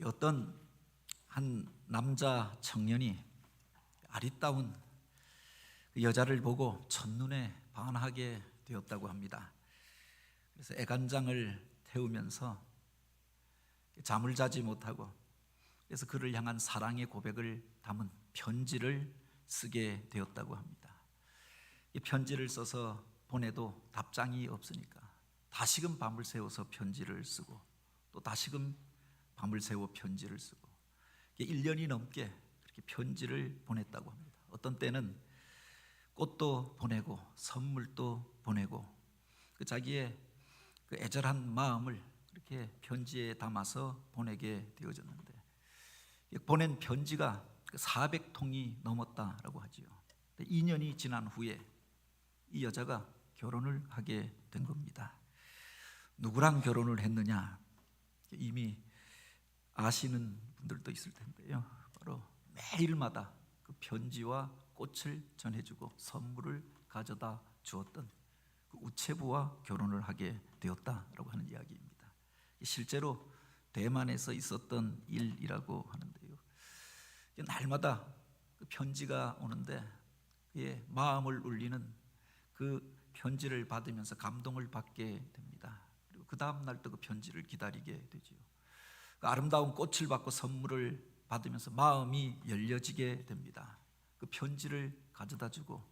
어떤 한 남자 청년이 아리따운 그 여자를 보고 첫눈에 반하게 되었다고 합니다. 그래서 애간장을 태우면서 잠을 자지 못하고, 그래서 그를 향한 사랑의 고백을 담은 편지를 쓰게 되었다고 합니다. 이 편지를 써서 보내도 답장이 없으니까 다시금 밤을 새워서 편지를 쓰고, 또 다시금 밤을 새워 편지를 쓰고, 1년이 넘게 그렇게 편지를 보냈다고 합니다. 어떤 때는 꽃도 보내고 선물도 보내고, 그 자기의 그 애절한 마음을 그렇게 편지에 담아서 보내게 되어졌는데, 보낸 편지가 400통이 넘었다라고 하지요. 2년이 지난 후에 이 여자가 결혼을 하게 된 겁니다. 누구랑 결혼을 했느냐, 이미 아시는 분들도 있을 텐데요. 바로 매일마다 그 편지와 꽃을 전해주고 선물을 가져다 주었던 그 우체부와 결혼을 하게 되었다라고 하는 이야기입니다. 실제로 대만에서 있었던 일이라고 하는데요. 날마다 그 편지가 오는데 그의 마음을 울리는 그 편지를 받으면서 감동을 받게 됩니다. 그리고 그 다음 날 또 그 편지를 기다리게 되지요. 그 아름다운 꽃을 받고 선물을 받으면서 마음이 열려지게 됩니다. 그 편지를 가져다 주고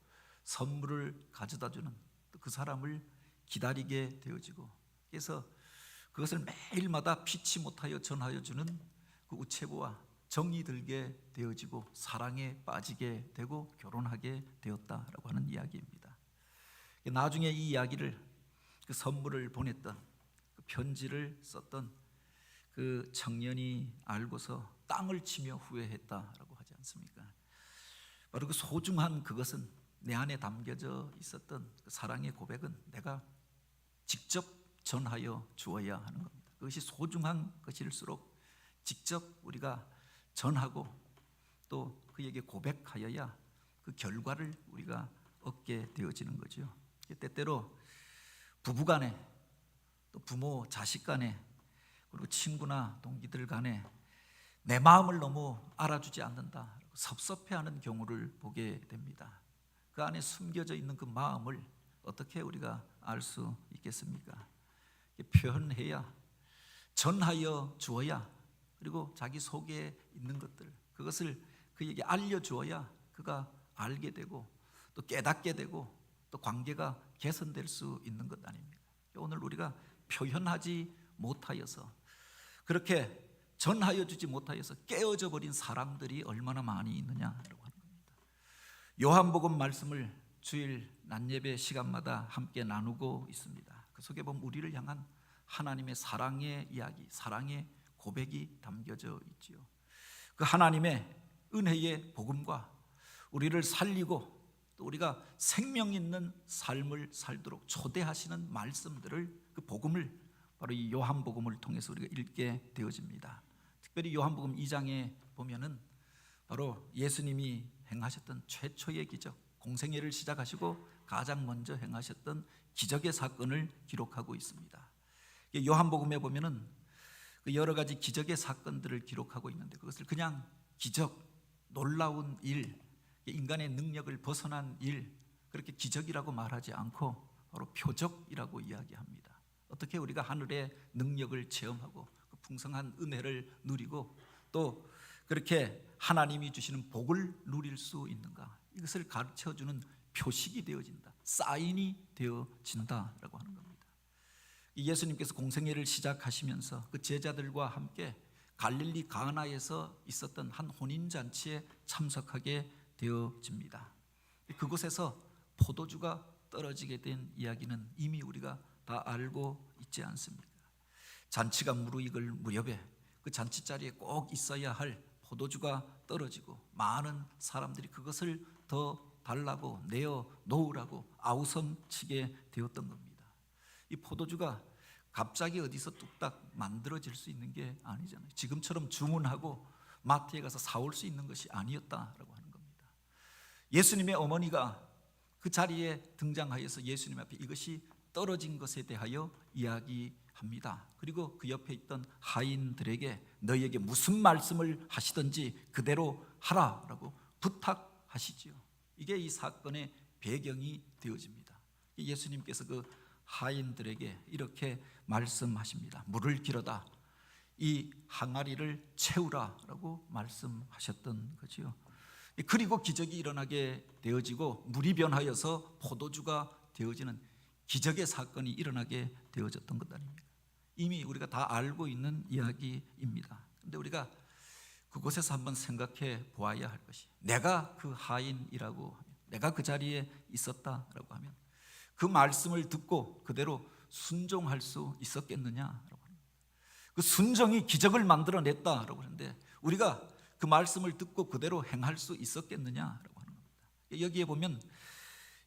선물을 가져다 주는 그 사람을 기다리게 되어지고, 그래서 그것을 매일마다 피치 못하여 전하여 주는 그 우체부와 정이 들게 되어지고 사랑에 빠지게 되고 결혼하게 되었다라고 하는 이야기입니다. 나중에 이 이야기를, 그 선물을 보냈던, 그 편지를 썼던 그 청년이 알고서 땅을 치며 후회했다라고 하지 않습니까? 바로 그 소중한 그것은, 내 안에 담겨져 있었던 그 사랑의 고백은 내가 직접 전하여 주어야 하는 겁니다. 그것이 소중한 것일수록 직접 우리가 전하고 또 그에게 고백하여야 그 결과를 우리가 얻게 되어지는 거죠. 때때로 부부간에, 또 부모 자식 간에, 그리고 친구나 동기들 간에 내 마음을 너무 알아주지 않는다, 섭섭해하는 경우를 보게 됩니다. 그 안에 숨겨져 있는 그 마음을 어떻게 우리가 알 수 있겠습니까? 표현해야, 전하여 주어야, 그리고 자기 속에 있는 것들, 그것을 그에게 알려주어야 그가 알게 되고 또 깨닫게 되고 또 관계가 개선될 수 있는 것 아닙니까? 오늘 우리가 표현하지 못하여서, 그렇게 전하여 주지 못하여서 깨어져 버린 사람들이 얼마나 많이 있느냐라고 하는 겁니다. 요한복음 말씀을 주일 낮예배 시간마다 함께 나누고 있습니다. 그 속에 보면 우리를 향한 하나님의 사랑의 이야기, 사랑의 고백이 담겨져 있지요. 그 하나님의 은혜의 복음과 우리를 살리고 또 우리가 생명 있는 삶을 살도록 초대하시는 말씀들을, 그 복음을 바로 이 요한복음을 통해서 우리가 읽게 되어집니다. 특별히 요한복음 2장에 보면은 바로 예수님이 행하셨던 최초의 기적, 공생애를 시작하시고 가장 먼저 행하셨던 기적의 사건을 기록하고 있습니다. 요한복음에 보면은 그 여러 가지 기적의 사건들을 기록하고 있는데, 그것을 그냥 기적, 놀라운 일, 인간의 능력을 벗어난 일, 그렇게 기적이라고 말하지 않고 바로 표적이라고 이야기합니다. 어떻게 우리가 하늘의 능력을 체험하고 그 풍성한 은혜를 누리고 또 그렇게 하나님이 주시는 복을 누릴 수 있는가, 이것을 가르쳐주는 표식이 되어진다, 사인이 되어진다라고 하는 겁니다. 예수님께서 공생애를 시작하시면서 그 제자들과 함께 갈릴리 가나에서 있었던 한 혼인잔치에 참석하게 되어집니다. 그곳에서 포도주가 떨어지게 된 이야기는 이미 우리가 다 알고 있지 않습니까? 잔치가 무르익을 무렵에 그 잔치 자리에 꼭 있어야 할 포도주가 떨어지고 많은 사람들이 그것을 더 달라고 내어 놓으라고 아우성치게 되었던 겁니다. 이 포도주가 갑자기 어디서 뚝딱 만들어질 수 있는 게 아니잖아요. 지금처럼 주문하고 마트에 가서 사올 수 있는 것이 아니었다라고 하는 겁니다. 예수님의 어머니가 그 자리에 등장하여서 예수님 앞에 이것이 떨어진 것에 대하여 이야기하게 합니다. 그리고 그 옆에 있던 하인들에게 너희에게 무슨 말씀을 하시든지 그대로 하라라고 부탁하시지요. 이게 이 사건의 배경이 되어집니다. 예수님께서 그 하인들에게 이렇게 말씀하십니다. 물을 길어다 이 항아리를 채우라라고 말씀하셨던 거지요. 그리고 기적이 일어나게 되어지고 물이 변하여서 포도주가 되어지는 기적의 사건이 일어나게 되어졌던 것 아닙니까? 이미 우리가 다 알고 있는 이야기입니다. 그런데 우리가 그곳에서 한번 생각해 보아야 할 것이, 내가 그 하인이라고 하면, 내가 그 자리에 있었다라고 하면 그 말씀을 듣고 그대로 순종할 수 있었겠느냐라고 합니다. 그 순종이 기적을 만들어냈다라고 하는데 우리가 그 말씀을 듣고 그대로 행할 수 있었겠느냐라고 하는 겁니다. 여기에 보면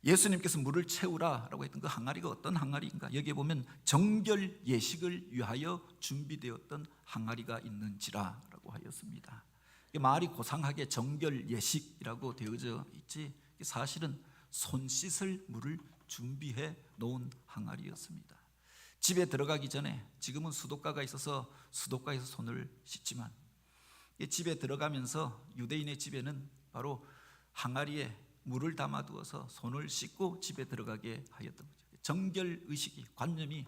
예수님께서 물을 채우라라고 했던 그 항아리가 어떤 항아리인가? 여기에 보면 정결 예식을 위하여 준비되었던 항아리가 있는지라라고 하였습니다. 말이 고상하게 정결 예식이라고 되어져 있지 사실은 손 씻을 물을 준비해 놓은 항아리였습니다. 집에 들어가기 전에, 지금은 수도가가 있어서 수도가에서 손을 씻지만 집에 들어가면서 유대인의 집에는 바로 항아리에 물을 담아두어서 손을 씻고 집에 들어가게 하였던 거죠. 정결 의식이, 관념이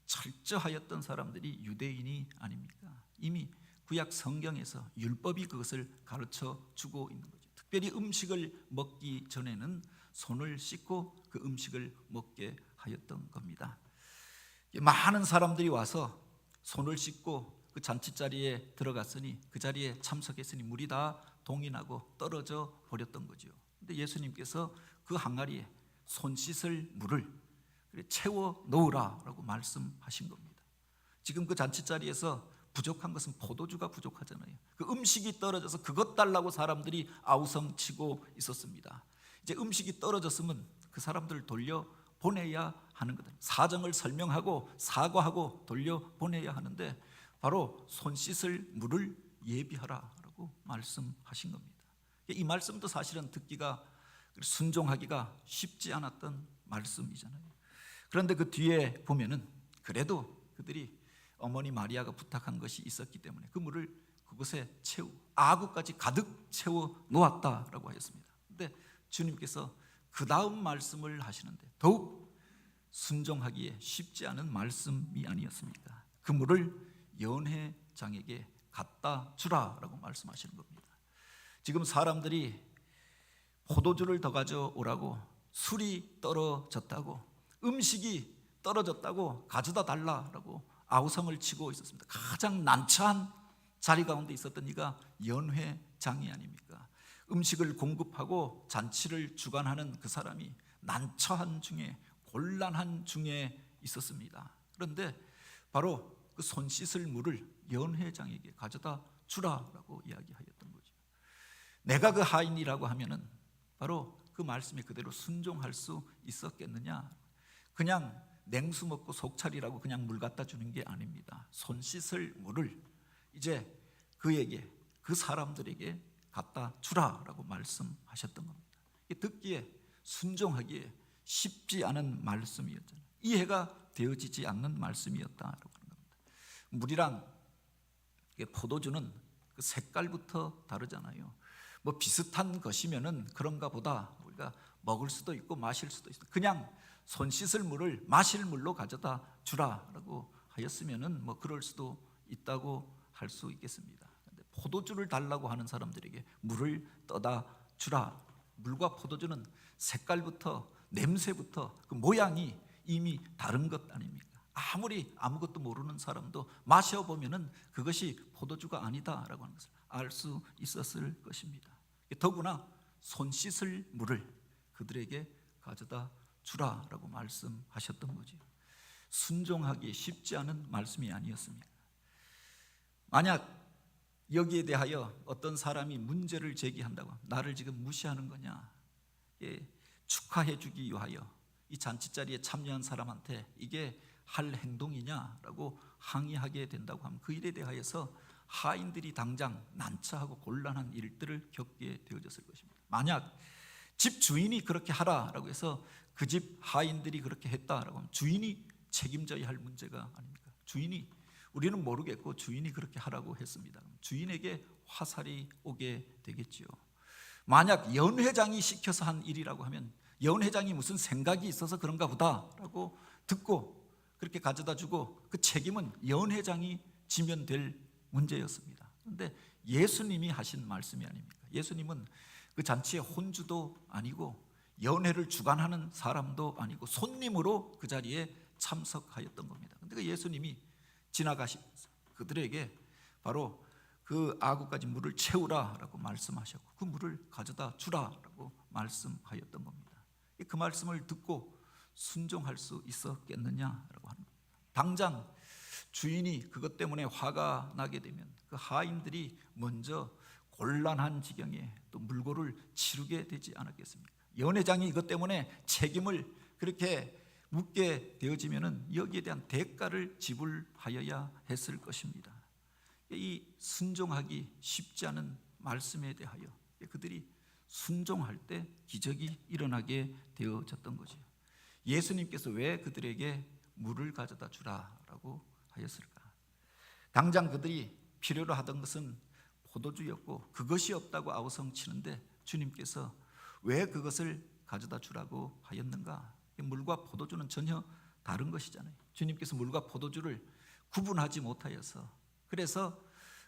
철저하였던 사람들이 유대인이 아닙니까? 이미 구약 성경에서 율법이 그것을 가르쳐 주고 있는 거죠. 특별히 음식을 먹기 전에는 손을 씻고 그 음식을 먹게 하였던 겁니다. 많은 사람들이 와서 손을 씻고 그 잔치자리에 들어갔으니, 그 자리에 참석했으니 물이 다 동인하고 떨어져 버렸던 거죠. 근데 예수님께서 그 항아리에 손 씻을 물을 채워 놓으라라고 말씀하신 겁니다. 지금 그 잔치자리에서 부족한 것은 포도주가 부족하잖아요. 그 음식이 떨어져서 그것 달라고 사람들이 아우성치고 있었습니다. 이제 음식이 떨어졌으면 그 사람들을 돌려 보내야 하는 거다. 사정을 설명하고 사과하고 돌려 보내야 하는데 바로 손 씻을 물을 예비하라라고 말씀하신 겁니다. 이 말씀도 사실은 듣기가, 순종하기가 쉽지 않았던 말씀이잖아요. 그런데 그 뒤에 보면은 그래도 그들이 어머니 마리아가 부탁한 것이 있었기 때문에 그 물을 그곳에 아구까지 가득 채워 놓았다라고 하였습니다. 그런데 주님께서 그 다음 말씀을 하시는데 더욱 순종하기에 쉽지 않은 말씀이 아니었습니까? 그 물을 연회장에게 갖다 주라라고 말씀하시는 겁니다. 지금 사람들이 포도주를 더 가져오라고, 술이 떨어졌다고, 음식이 떨어졌다고 가져다 달라라고 아우성을 치고 있었습니다. 가장 난처한 자리 가운데 있었던 이가 연회장이 아닙니까? 음식을 공급하고 잔치를 주관하는 그 사람이 난처한 중에, 곤란한 중에 있었습니다. 그런데 바로 그 손 씻을 물을 연회장에게 가져다 주라라고 이야기하였던 거죠. 내가 그 하인이라고 하면은 바로 그 말씀에 그대로 순종할 수 있었겠느냐? 그냥 냉수 먹고 속차리라고 그냥 물 갖다 주는 게 아닙니다. 손 씻을 물을 이제 그에게, 그 사람들에게 갖다 주라라고 말씀하셨던 겁니다. 듣기에, 순종하기에 쉽지 않은 말씀이었잖아요. 이해가 되어지지 않는 말씀이었다라고 하는 겁니다. 물이랑 포도주는 그 색깔부터 다르잖아요. 뭐 비슷한 것이면은 그런가 보다 우리가 먹을 수도 있고 마실 수도 있어. 그냥 손 씻을 물을 마실 물로 가져다 주라라고 하였으면은 뭐 그럴 수도 있다고 할 수 있겠습니다. 근데 포도주를 달라고 하는 사람들에게 물을 떠다 주라. 물과 포도주는 색깔부터 냄새부터 그 모양이 이미 다른 것 아닙니까? 아무리 아무것도 모르는 사람도 마셔보면은 그것이 포도주가 아니다라고 하는 것을 알 수 있었을 것입니다. 더구나 손 씻을 물을 그들에게 가져다 주라라고 말씀하셨던 거죠. 순종하기 쉽지 않은 말씀이 아니었습니까? 만약 여기에 대하여 어떤 사람이 문제를 제기한다고, 나를 지금 무시하는 거냐, 축하해 주기 위하여 이 잔치자리에 참여한 사람한테 이게 할 행동이냐라고 항의하게 된다고 하면 그 일에 대하여서 하인들이 당장 난처하고 곤란한 일들을 겪게 되어졌을 것입니다. 만약 집 주인이 그렇게 하라라고 해서 그 집 하인들이 그렇게 했다라고 하면 주인이 책임져야 할 문제가 아닙니까? 주인이, 우리는 모르겠고 주인이 그렇게 하라고 했습니다. 주인에게 화살이 오게 되겠지요. 만약 연 회장이 시켜서 한 일이라고 하면 연 회장이 무슨 생각이 있어서 그런가 보다라고 듣고 그렇게 가져다 주고 그 책임은 연 회장이 지면 될 문제였습니다. 그런데 예수님이 하신 말씀이 아닙니까? 예수님은 그 잔치의 혼주도 아니고 연회를 주관하는 사람도 아니고 손님으로 그 자리에 참석하였던 겁니다. 그런데 그 예수님이 지나가시면서 그들에게 바로 그 아구까지 물을 채우라라고 말씀하셨고 그 물을 가져다 주라라고 말씀하였던 겁니다. 그 말씀을 듣고 순종할 수 있었겠느냐라고 하는 겁니다. 당장 주인이 그것 때문에 화가 나게 되면 그 하인들이 먼저 곤란한 지경에 또 물고를 치르게 되지 않았겠습니까? 연회장이 이것 때문에 책임을 그렇게 묻게 되어지면은 여기에 대한 대가를 지불하여야 했을 것입니다. 이 순종하기 쉽지 않은 말씀에 대하여 그들이 순종할 때 기적이 일어나게 되어졌던 거죠. 예수님께서 왜 그들에게 물을 가져다 주라라고 하였을까? 당장 그들이 필요로 하던 것은 포도주였고 그것이 없다고 아우성치는데 주님께서 왜 그것을 가져다 주라고 하였는가? 물과 포도주는 전혀 다른 것이잖아요. 주님께서 물과 포도주를 구분하지 못하여서 그래서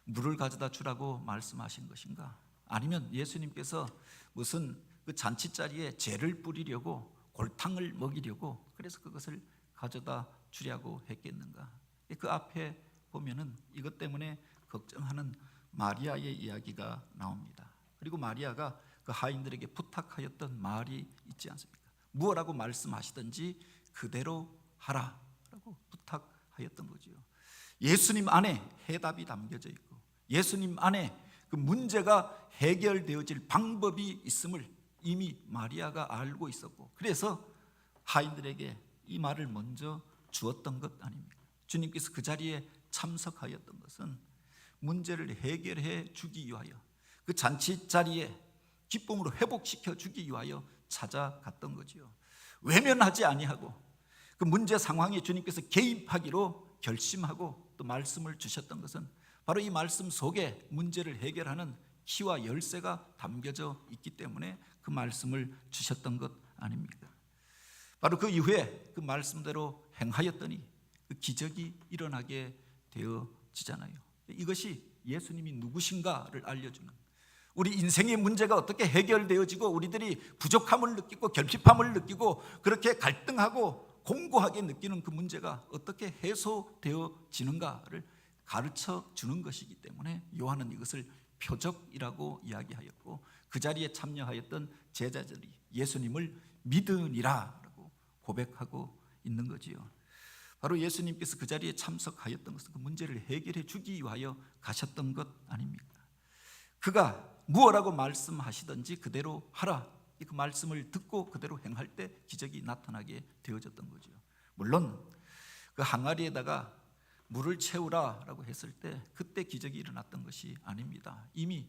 물을 가져다 주라고 말씀하신 것인가? 아니면 예수님께서 무슨 그 잔치 자리에 재를 뿌리려고 골탕을 먹이려고 그래서 그것을 가져다 주려고 했겠는가? 그 앞에 보면은 이것 때문에 걱정하는 마리아의 이야기가 나옵니다. 그리고 마리아가 그 하인들에게 부탁하였던 말이 있지 않습니까? 무엇라고 말씀하시든지 그대로 하라라고 부탁하였던 거죠. 예수님 안에 해답이 담겨져 있고 예수님 안에 그 문제가 해결되어질 방법이 있음을 이미 마리아가 알고 있었고 그래서 하인들에게 이 말을 먼저 주었던 것 아닙니까? 주님께서 그 자리에 참석하였던 것은 문제를 해결해 주기 위하여 그 잔치 자리에 기쁨으로 회복시켜 주기 위하여 찾아갔던 거지요. 외면하지 아니하고 그 문제 상황에 주님께서 개입하기로 결심하고 또 말씀을 주셨던 것은 바로 이 말씀 속에 문제를 해결하는 키와 열쇠가 담겨져 있기 때문에 그 말씀을 주셨던 것 아닙니까? 바로 그 이후에 그 말씀대로 행하였더니 그 기적이 일어나게 되어지잖아요. 이것이 예수님이 누구신가를 알려주는, 우리 인생의 문제가 어떻게 해결되어지고 우리들이 부족함을 느끼고 결핍함을 느끼고 그렇게 갈등하고 공고하게 느끼는 그 문제가 어떻게 해소되어지는가를 가르쳐 주는 것이기 때문에 요한은 이것을 표적이라고 이야기하였고 그 자리에 참여하였던 제자들이 예수님을 믿으니라라고 고백하고 있는 거지요. 바로 예수님께서 그 자리에 참석하였던 것은 그 문제를 해결해 주기 위하여 가셨던 것 아닙니까? 그가 무엇라고 말씀하시든지 그대로 하라, 그 말씀을 듣고 그대로 행할 때 기적이 나타나게 되어졌던 거죠. 물론 그 항아리에다가 물을 채우라라고 했을 때 그때 기적이 일어났던 것이 아닙니다. 이미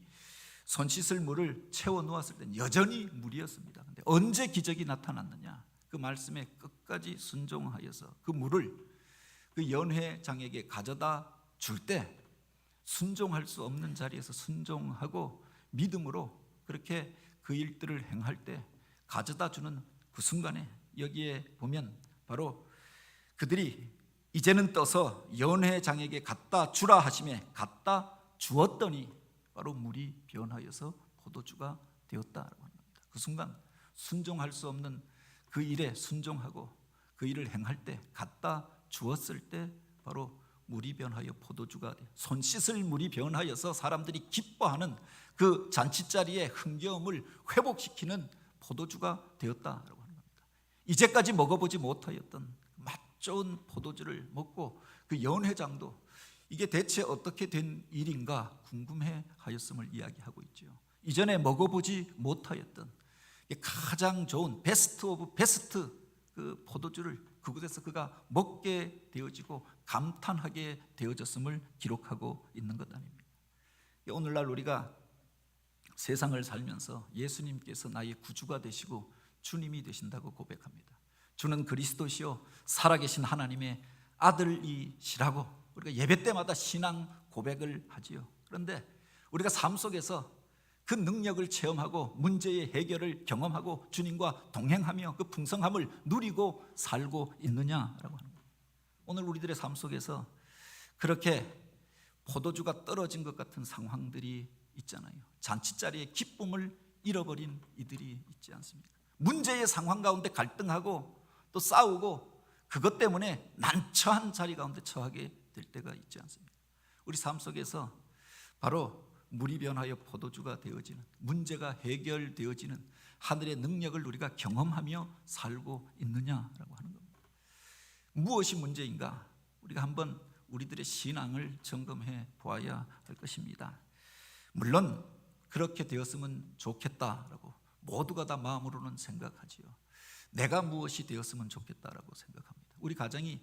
손 씻을 물을 채워 놓았을 때는 여전히 물이었습니다. 그런데 언제 기적이 나타났느냐? 그 말씀에 끝까지 순종하여서 그 물을 그 연회장에게 가져다 줄 때 순종할 수 없는 자리에서 순종하고 믿음으로 그렇게 그 일들을 행할 때 가져다 주는 그 순간에 여기에 보면 바로 그들이 이제는 떠서 연회장에게 갖다 주라 하심에 갖다 주었더니 바로 물이 변하여서 포도주가 되었다라고 합니다. 그 순간 순종할 수 없는 그 일에 순종하고 그 일을 행할 때 갖다 주었을 때 바로 물이 변하여 포도주가 돼 손 씻을 물이 변하여서 사람들이 기뻐하는 그 잔치자리의 흥겨움을 회복시키는 포도주가 되었다라고 하는 겁니다. 이제까지 먹어보지 못하였던 맛 좋은 포도주를 먹고 그 연회장도 이게 대체 어떻게 된 일인가 궁금해 하였음을 이야기하고 있죠. 이전에 먹어보지 못하였던 가장 좋은 베스트 오브 베스트 그 포도주를 그곳에서 그가 먹게 되어지고 감탄하게 되어졌음을 기록하고 있는 것 아닙니까? 오늘날 우리가 세상을 살면서 예수님께서 나의 구주가 되시고 주님이 되신다고 고백합니다. 주는 그리스도시요 살아계신 하나님의 아들이시라고 우리가 예배 때마다 신앙 고백을 하지요. 그런데 우리가 삶 속에서 그 능력을 체험하고 문제의 해결을 경험하고 주님과 동행하며 그 풍성함을 누리고 살고 있느냐라고 하는 거예요. 오늘 우리들의 삶 속에서 그렇게 포도주가 떨어진 것 같은 상황들이 있잖아요. 잔치자리에 기쁨을 잃어버린 이들이 있지 않습니까? 문제의 상황 가운데 갈등하고 또 싸우고 그것 때문에 난처한 자리 가운데 처하게 될 때가 있지 않습니까? 우리 삶 속에서 바로 물이 변하여 포도주가 되어지는, 문제가 해결되어지는 하늘의 능력을 우리가 경험하며 살고 있느냐라고 하는 겁니다. 무엇이 문제인가? 우리가 한번 우리들의 신앙을 점검해 보아야 할 것입니다. 물론 그렇게 되었으면 좋겠다라고 모두가 다 마음으로는 생각하지요. 내가 무엇이 되었으면 좋겠다라고 생각합니다. 우리 가정이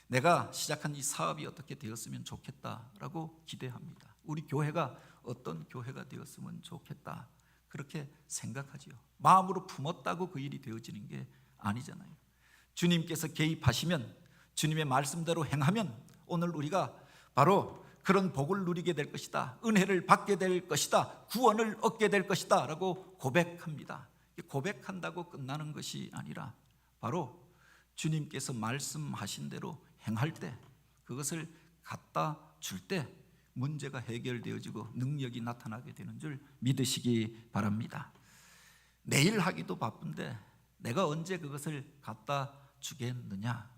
내가 시작한 이 사업이 어떻게 되었으면 좋겠다라고 기대합니다. 우리 교회가 어떤 교회가 되었으면 좋겠다 그렇게 생각하지요. 마음으로 품었다고 그 일이 되어지는 게 아니잖아요. 주님께서 개입하시면, 주님의 말씀대로 행하면 오늘 우리가 바로 그런 복을 누리게 될 것이다, 은혜를 받게 될 것이다, 구원을 얻게 될 것이다 라고 고백합니다. 고백한다고 끝나는 것이 아니라 바로 주님께서 말씀하신 대로 행할 때, 그것을 갖다 줄 때 문제가 해결되어지고 능력이 나타나게 되는 줄 믿으시기 바랍니다. 내일 하기도 바쁜데 내가 언제 그것을 갖다 주겠느냐.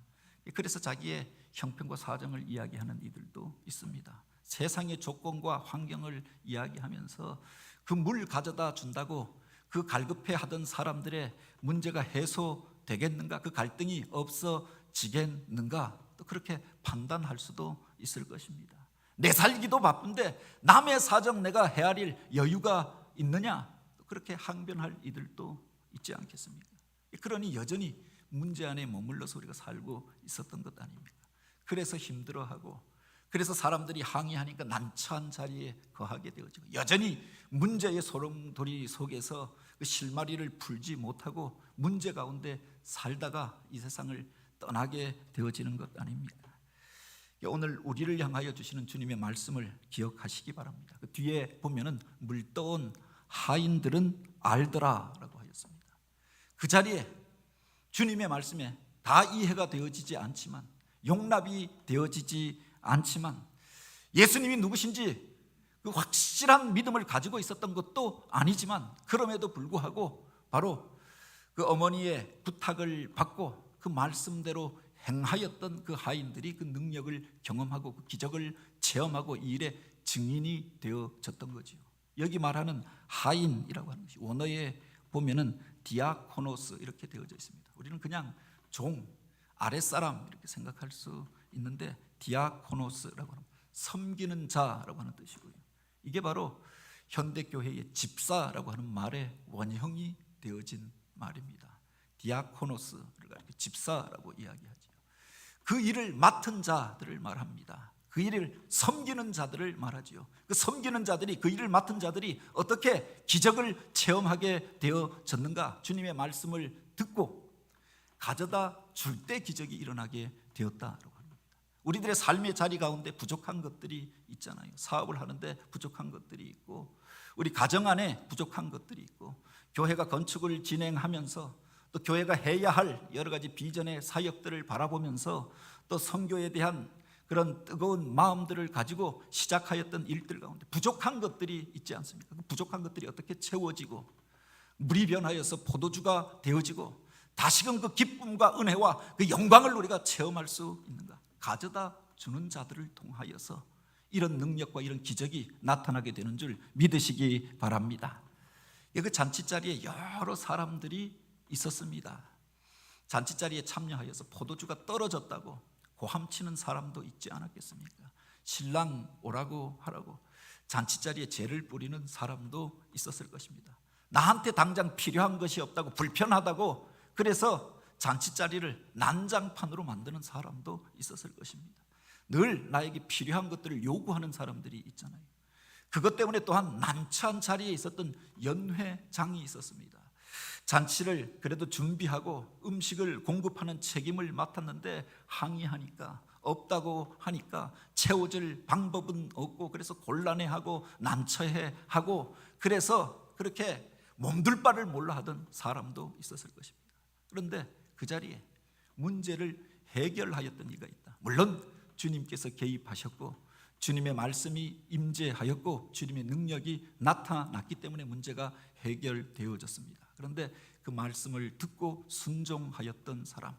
그래서 자기의 형편과 사정을 이야기하는 이들도 있습니다. 세상의 조건과 환경을 이야기하면서 그 물 가져다 준다고 그 갈급해 하던 사람들의 문제가 해소되겠는가, 그 갈등이 없어지겠는가, 또 그렇게 판단할 수도 있을 것입니다. 내 살기도 바쁜데 남의 사정 내가 헤아릴 여유가 있느냐, 그렇게 항변할 이들도 있지 않겠습니까? 그러니 여전히 문제 안에 머물러서 우리가 살고 있었던 것 아닙니까? 그래서 힘들어하고, 그래서 사람들이 항의하니까 난처한 자리에 거하게 되어지고, 여전히 문제의 소용돌이 속에서 그 실마리를 풀지 못하고 문제 가운데 살다가 이 세상을 떠나게 되어지는 것 아닙니까? 오늘 우리를 향하여 주시는 주님의 말씀을 기억하시기 바랍니다. 그 뒤에 보면은 물떠온 하인들은 알더라라고 하였습니다. 그 자리에 주님의 말씀에 다 이해가 되어지지 않지만, 용납이 되어지지 않지만, 예수님이 누구신지 그 확실한 믿음을 가지고 있었던 것도 아니지만, 그럼에도 불구하고 바로 그 어머니의 부탁을 받고 그 말씀대로 행하였던 그 하인들이 그 능력을 경험하고 그 기적을 체험하고 이 일의 증인이 되어졌던 거죠. 여기 말하는 하인이라고 하는 것이 원어에 보면은 디아코노스 이렇게 되어져 있습니다. 우리는 그냥 종, 아랫사람 이렇게 생각할 수 있는데, 디아코노스라고 하는 섬기는 자라고 하는 뜻이고요. 이게 바로 현대교회의 집사라고 하는 말의 원형이 되어진 말입니다. 디아코노스를 집사라고 이야기하죠. 그 일을 맡은 자들을 말합니다. 그 일을 섬기는 자들을 말하지요. 그 섬기는 자들이, 그 일을 맡은 자들이 어떻게 기적을 체험하게 되어졌는가? 주님의 말씀을 듣고 가져다 줄 때 기적이 일어나게 되었다라고 합니다. 우리들의 삶의 자리 가운데 부족한 것들이 있잖아요. 사업을 하는데 부족한 것들이 있고, 우리 가정 안에 부족한 것들이 있고, 교회가 건축을 진행하면서 또 교회가 해야 할 여러 가지 비전의 사역들을 바라보면서 또 선교에 대한 그런 뜨거운 마음들을 가지고 시작하였던 일들 가운데 부족한 것들이 있지 않습니까? 그 부족한 것들이 어떻게 채워지고 물이 변하여서 포도주가 되어지고 다시금 그 기쁨과 은혜와 그 영광을 우리가 체험할 수 있는가? 가져다 주는 자들을 통하여서 이런 능력과 이런 기적이 나타나게 되는 줄 믿으시기 바랍니다. 그 잔치자리에 여러 사람들이 있었습니다. 잔치자리에 참여하여서 포도주가 떨어졌다고 고함치는 사람도 있지 않았겠습니까? 신랑 오라고 하라고 잔치자리에 재를 뿌리는 사람도 있었을 것입니다. 나한테 당장 필요한 것이 없다고, 불편하다고, 그래서 잔치자리를 난장판으로 만드는 사람도 있었을 것입니다. 늘 나에게 필요한 것들을 요구하는 사람들이 있잖아요. 그것 때문에 또한 난처한 자리에 있었던 연회장이 있었습니다. 잔치를 그래도 준비하고 음식을 공급하는 책임을 맡았는데 항의하니까 없다고 하니까 채워질 방법은 없고, 그래서 곤란해하고 난처해하고, 그래서 그렇게 몸둘 바를 몰라 하던 사람도 있었을 것입니다. 그런데 그 자리에 문제를 해결하였던 이가 있다. 물론 주님께서 개입하셨고 주님의 말씀이 임재하였고 주님의 능력이 나타났기 때문에 문제가 해결되어졌습니다. 그런데 그 말씀을 듣고 순종하였던 사람,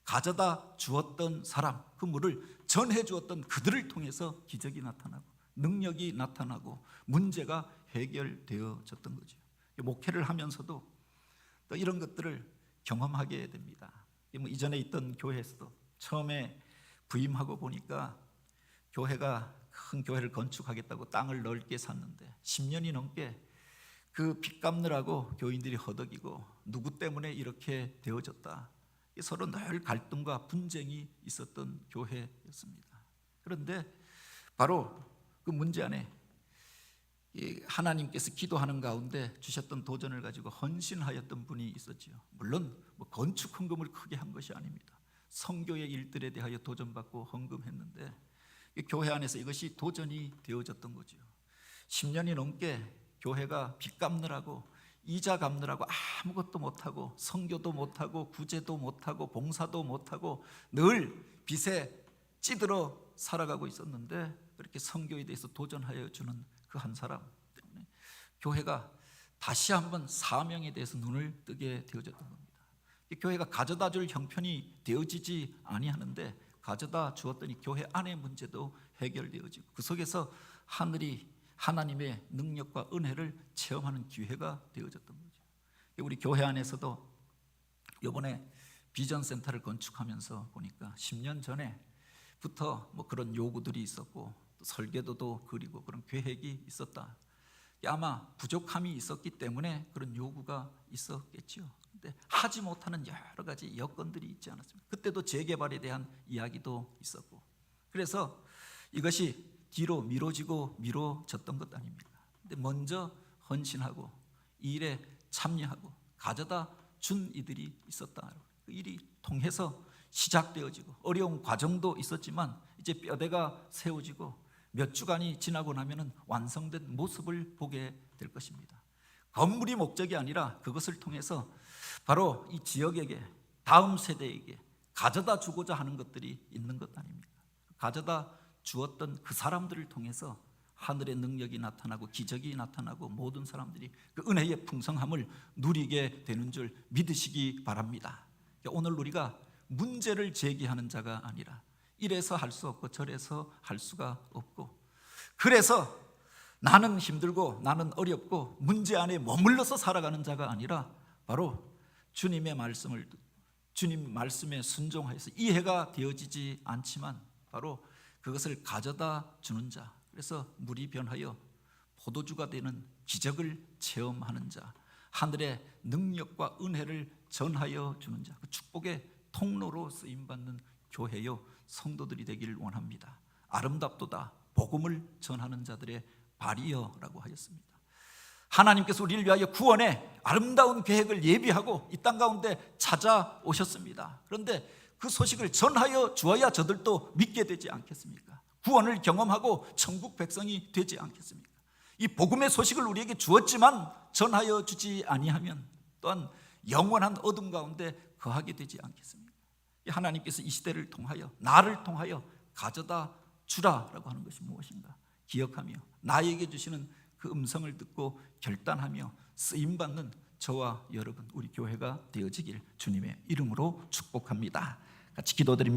가져다 주었던 사람, 그 물을 전해 주었던 그들을 통해서 기적이 나타나고 능력이 나타나고 문제가 해결되어졌던 거죠. 목회를 하면서도 또 이런 것들을 경험하게 됩니다. 이전에 있던 교회에서도 처음에 부임하고 보니까 교회가 큰 교회를 건축하겠다고 땅을 넓게 샀는데 10년이 넘게 그 빚 갚느라고 교인들이 허덕이고 누구 때문에 이렇게 되어졌다, 서로 늘 갈등과 분쟁이 있었던 교회였습니다. 그런데 바로 그 문제 안에 하나님께서 기도하는 가운데 주셨던 도전을 가지고 헌신하였던 분이 있었지요. 물론 건축 헌금을 크게 한 것이 아닙니다. 선교의 일들에 대하여 도전받고 헌금했는데 교회 안에서 이것이 도전이 되어졌던 거죠. 10년이 넘게 교회가 빚 갚느라고 이자 갚느라고 아무것도 못하고 선교도 못하고 구제도 못하고 봉사도 못하고 늘 빚에 찌들어 살아가고 있었는데 그렇게 선교에 대해서 도전하여 주는 그 한 사람 때문에 교회가 다시 한번 사명에 대해서 눈을 뜨게 되어졌던 겁니다. 교회가 가져다 줄 형편이 되어지지 아니하는데 가져다 주었더니 교회 안의 문제도 해결되어지고 그 속에서 하나님의 능력과 은혜를 체험하는 기회가 되어졌던 거죠. 우리 교회 안에서도 이번에 비전센터를 건축하면서 보니까 10년 전에부터 그런 요구들이 있었고 또 설계도도 그리고 그런 계획이 있었다. 아마 부족함이 있었기 때문에 그런 요구가 있었겠죠. 근데 하지 못하는 여러 가지 여건들이 있지 않았습니까? 그때도 재개발에 대한 이야기도 있었고, 그래서 이것이 뒤로 미뤄졌던 것 아닙니까? 근데 먼저 헌신하고 이 일에 참여하고 가져다 준 이들이 있었다. 그 일이 통해서 시작되어지고 어려운 과정도 있었지만 이제 뼈대가 세워지고 몇 주간이 지나고 나면은 완성된 모습을 보게 될 것입니다. 건물이 목적이 아니라 그것을 통해서 바로 이 지역에게, 다음 세대에게 가져다 주고자 하는 것들이 있는 것 아닙니까? 가져다 주었던 그 사람들을 통해서 하늘의 능력이 나타나고 기적이 나타나고 모든 사람들이 그 은혜의 풍성함을 누리게 되는 줄 믿으시기 바랍니다. 오늘 우리가 문제를 제기하는 자가 아니라 이래서 할 수 없고 저래서 할 수가 없고, 그래서 나는 힘들고 나는 어렵고 문제 안에 머물러서 살아가는 자가 아니라 바로 주님의 말씀을 듣고 주님 말씀에 순종하여서 이해가 되어지지 않지만 바로 그것을 가져다 주는 자, 그래서 물이 변하여 포도주가 되는 기적을 체험하는 자, 하늘의 능력과 은혜를 전하여 주는 자, 그 축복의 통로로 쓰임받는 교회요 성도들이 되기를 원합니다. 아름답도다 복음을 전하는 자들의 발이여라고 하였습니다. 하나님께서 우리를 위하여 구원의 아름다운 계획을 예비하고 이 땅 가운데 찾아오셨습니다. 그런데 그 소식을 전하여 주어야 저들도 믿게 되지 않겠습니까? 구원을 경험하고 천국 백성이 되지 않겠습니까? 이 복음의 소식을 우리에게 주었지만 전하여 주지 아니하면 또한 영원한 어둠 가운데 거하게 되지 않겠습니까? 하나님께서 이 시대를 통하여 나를 통하여 가져다 주라라고 하는 것이 무엇인가 기억하며 나에게 주시는 그 음성을 듣고 결단하며 쓰임받는 저와 여러분 우리 교회가 되어지길 주님의 이름으로 축복합니다. 같이 기도드립니다.